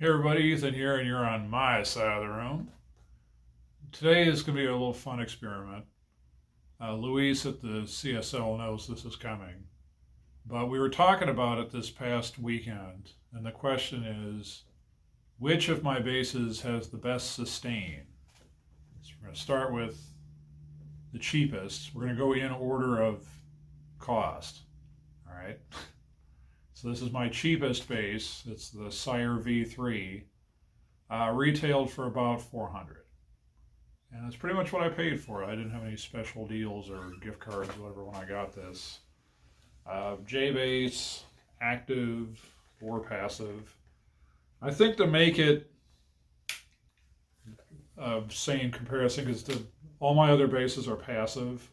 Hey everybody, Ethan here, and you're on my side of the room. Today is going to be a little fun experiment. Luis at the CSL knows this is coming, but we were talking about it this past weekend, and the question is, which of my basses has the best sustain? So we're going to start with the cheapest. We're going to go in order of cost, all right? So this is my cheapest bass. It's the Sire V3, retailed for about $400. And that's pretty much what I paid for it. I didn't have any special deals or gift cards, whatever, when I got this. J bass, active or passive. I think to make it same comparison, because all my other basses are passive.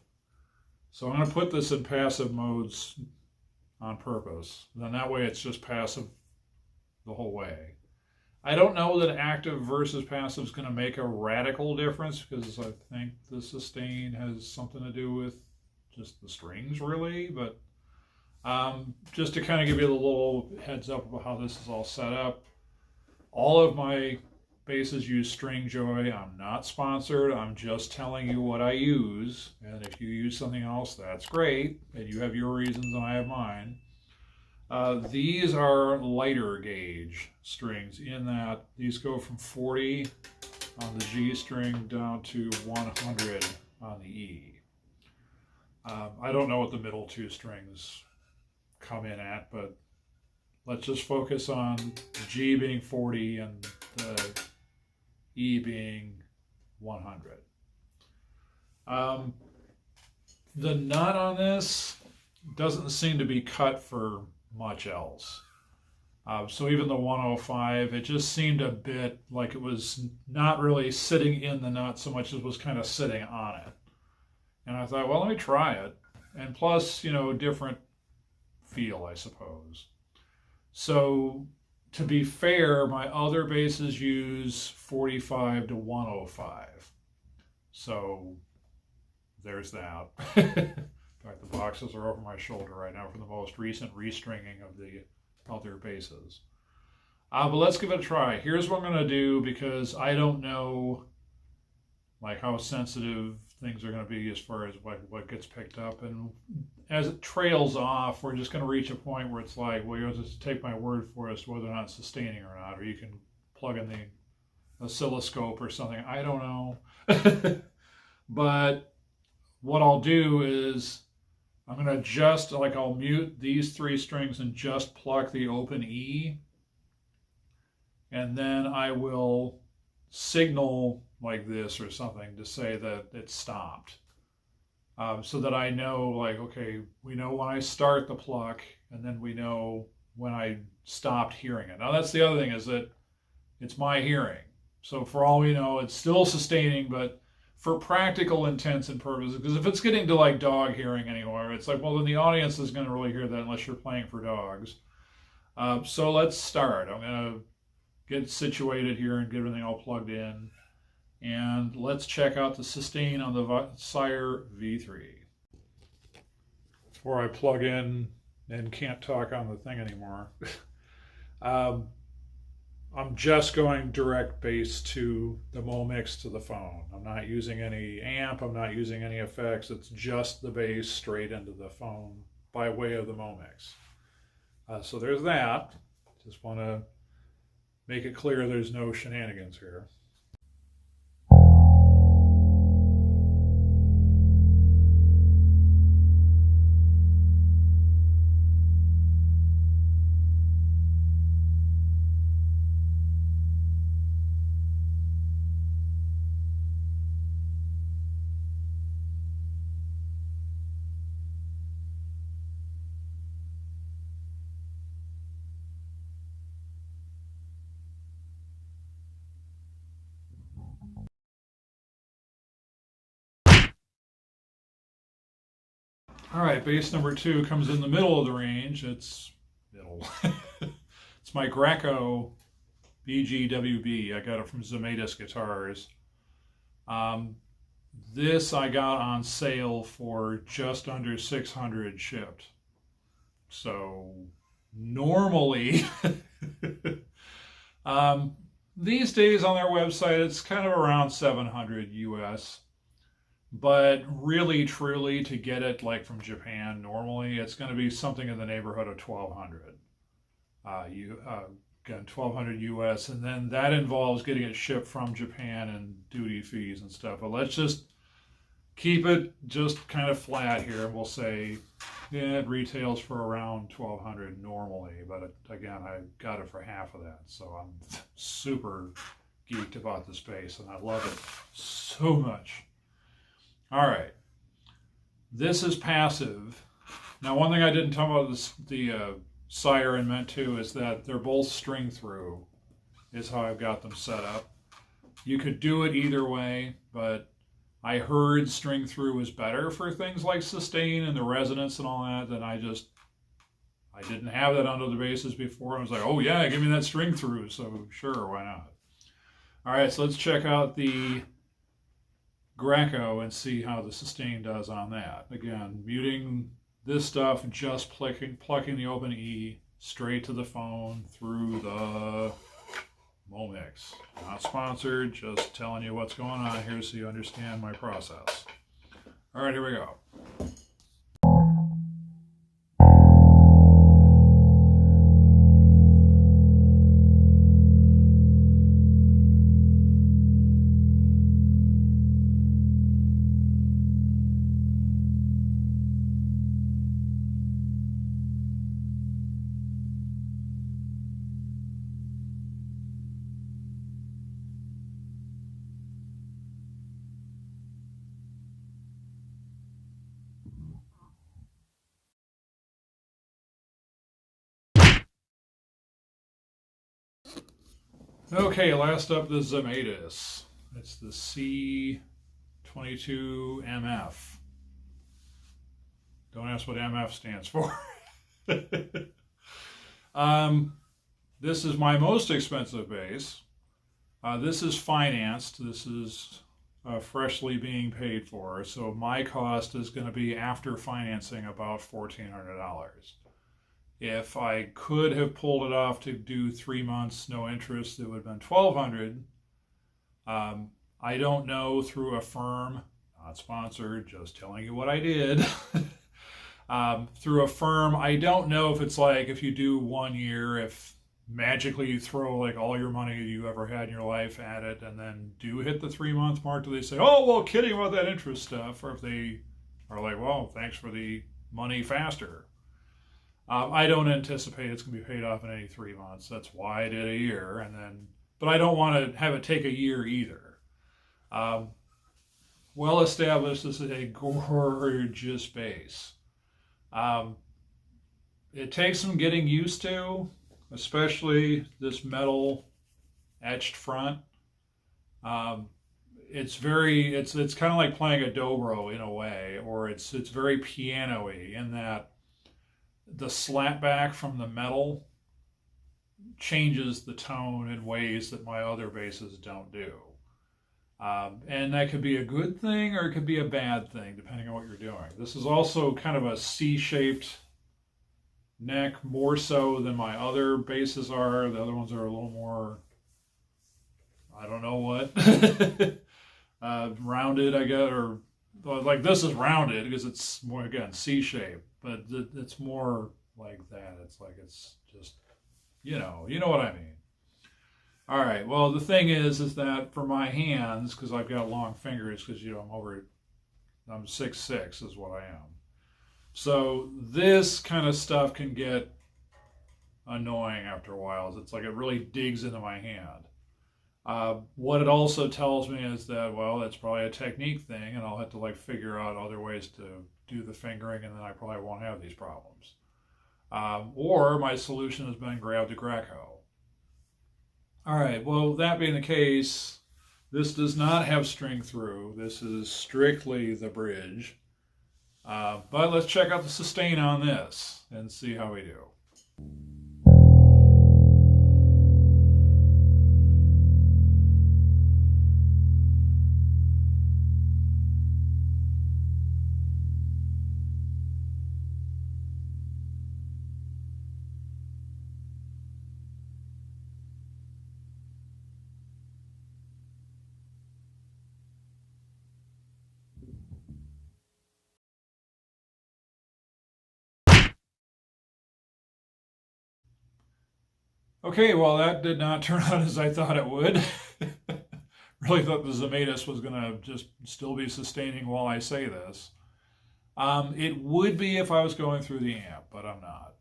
So I'm going to put this in passive modes on purpose. Then that way it's just passive the whole way. I don't know that active versus passive is going to make a radical difference, because I think the sustain has something to do with just the strings, really. But just to kind of give you a little heads up about how this is all set up, all of my basses use String Joy. I'm not sponsored. I'm just telling you what I use. And if you use something else, that's great. And you have your reasons and I have mine. These are lighter gauge strings in that these go from 40 on the G string down to 100 on the E. I don't know what the middle two strings come in at, but let's just focus on the G being 40 and the E being 100. The nut on this doesn't seem to be cut for much else. So even the 105, it just seemed a bit like it was not really sitting in the nut so much as it was kind of sitting on it. And I thought, well, let me try it. And plus, different feel, I suppose. So to be fair, my other basses use 45 to 105. So there's that. In fact, the boxes are over my shoulder right now for the most recent restringing of the other basses. But let's give it a try. Here's what I'm going to do, because I don't know how sensitive things are going to be as far as what gets picked up. And as it trails off, we're just going to reach a point where it's like, well, you'll just take my word for it as to whether or not it's sustaining or not, or you can plug in the oscilloscope or something. I don't know. But what I'll do is I'm going to just, I'll mute these three strings and just pluck the open E. And then I will signal like this or something to say that it stopped. So that I know, okay, we know when I start the pluck, and then we know when I stopped hearing it. Now that's the other thing, is that it's my hearing. So for all we know, it's still sustaining, but for practical intents and purposes, because if it's getting to dog hearing anywhere, it's like, well, then the audience is going to really hear that unless you're playing for dogs. So let's start. I'm going to get situated here and get everything all plugged in. And let's check out the sustain on the Sire V3. Before I plug in and can't talk on the thing anymore. I'm just going direct bass to the Momix to the phone. I'm not using any amp, I'm not using any effects. It's just the bass straight into the phone by way of the Momix. So there's that. Just want to make it clear there's no shenanigans here. All right, bass number 2 comes in the middle of the range. It's middle. It's my Greco BGWB. I got it from Zemaitis Guitars. This I got on sale for just under 600 shipped. So normally These days on their website, it's kind of around 700 US. But really, truly, to get it like from Japan, normally it's going to be something in the neighborhood of 1,200. Again, 1,200 US, and then that involves getting it shipped from Japan and duty fees and stuff. But let's just keep it just kind of flat here, and we'll say yeah, it retails for around 1,200 normally. But again, I got it for half of that, so I'm super geeked about the space, and I love it so much. All right, this is passive. Now, one thing I didn't talk about the Sire and Ment 2 is that they're both string through, is how I've got them set up. You could do it either way, but I heard string through is better for things like sustain and the resonance and all that, and I didn't have that under the basses before. I was like, oh yeah, give me that string through, so sure, why not? All right, so let's check out the Greco and see how the sustain does on that. Again, muting this stuff, just plucking the open E straight to the phone through the Momix. Not sponsored, just telling you what's going on here so you understand my process. All right, here we go. Okay, last up, the Zemaitis. It's the C22MF. Don't ask what MF stands for. This is my most expensive bass. This is financed. This is freshly being paid for. So my cost is going to be, after financing, about $1,400. If I could have pulled it off to do 3 months, no interest, it would have been $1,200. I don't know through a firm, not sponsored, just telling you what I did. Through a firm, I don't know if it's like if you do 1 year, if magically you throw like all your money you ever had in your life at it and then do hit the 3 month mark, do they say, oh, well, kidding about that interest stuff? Or if they are like, well, thanks for the money faster. I don't anticipate it's going to be paid off in any 3 months. That's why I did a year, but I don't want to have it take a year either. Well established, this is a gorgeous bass. It takes some getting used to, especially this metal etched front. It's kind of like playing a dobro in a way, or it's very piano-y in that the slapback from the metal changes the tone in ways that my other basses don't do. And that could be a good thing or it could be a bad thing, depending on what you're doing. This is also kind of a C-shaped neck, more so than my other basses are. The other ones are a little more, I don't know what, rounded, I guess, or like this is rounded because it's more, again, C-shaped. But it's more like that. It's like it's just, you know what I mean. All right. Well, the thing is that for my hands, because I've got long fingers, because I'm 6'6" is what I am. So this kind of stuff can get annoying after a while. It's like it really digs into my hand. What it also tells me is that, well, that's probably a technique thing, and I'll have to like figure out other ways to do the fingering, and then I probably won't have these problems. Or my solution has been grab the Greco. All right, well, that being the case, this does not have string through. This is strictly the bridge. But let's check out the sustain on this and see how we do. Okay, well, that did not turn out as I thought it would. Really thought the Zemaitis was going to just still be sustaining while I say this. It would be if I was going through the amp, but I'm not.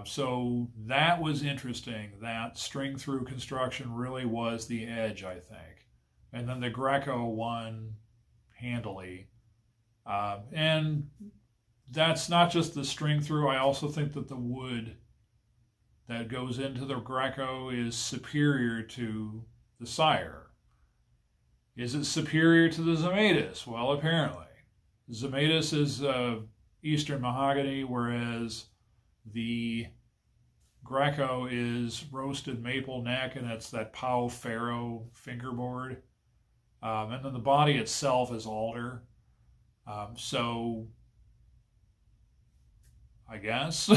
So that was interesting. That string through construction really was the edge, I think. And then the Greco won handily. And that's not just the string through. I also think that the wood that goes into the Greco is superior to the Sire. Is it superior to the Zemaitis? Well, apparently. Zemaitis is Eastern mahogany, whereas the Greco is roasted maple neck, and it's that Pau Ferro fingerboard. And then the body itself is alder. So I guess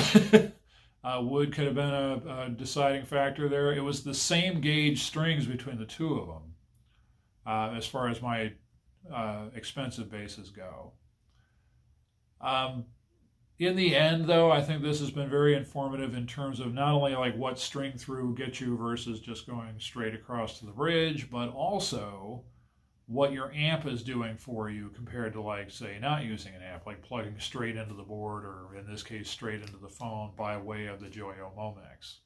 wood could have been a deciding factor there. It was the same gauge strings between the two of them. As far as my expensive basses go. In the end, though, I think this has been very informative in terms of not only like what string through gets you versus just going straight across to the bridge, but also what your amp is doing for you compared to, like, say, not using an amp, like plugging straight into the board, or in this case, straight into the phone by way of the Joyo Momix.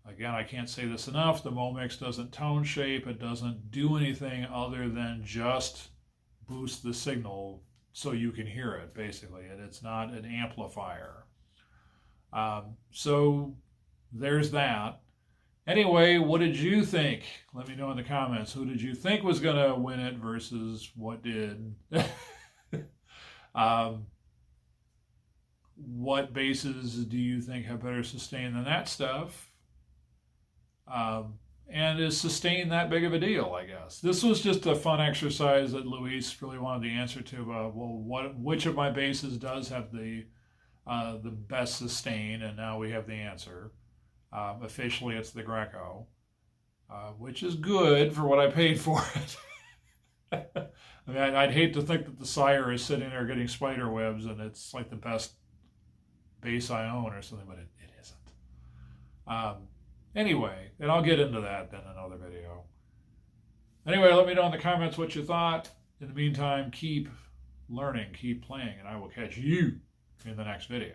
Again, I can't say this enough, the Momix doesn't tone shape, it doesn't do anything other than just boost the signal so you can hear it, basically, and it's not an amplifier. So there's that. Anyway, what did you think? Let me know in the comments. Who did you think was going to win it versus what did? What basses do you think have better sustain than that stuff? And is sustain that big of a deal, I guess? This was just a fun exercise that Luis really wanted the answer to. Well, which of my basses does have the best sustain? And now we have the answer. Officially, it's the Greco, which is good for what I paid for it. I mean, I'd hate to think that the Sire is sitting there getting spider webs and it's like the best bass I own or something, but it isn't. Anyway, and I'll get into that in another video. Anyway, let me know in the comments what you thought. In the meantime, keep learning, keep playing, and I will catch you in the next video.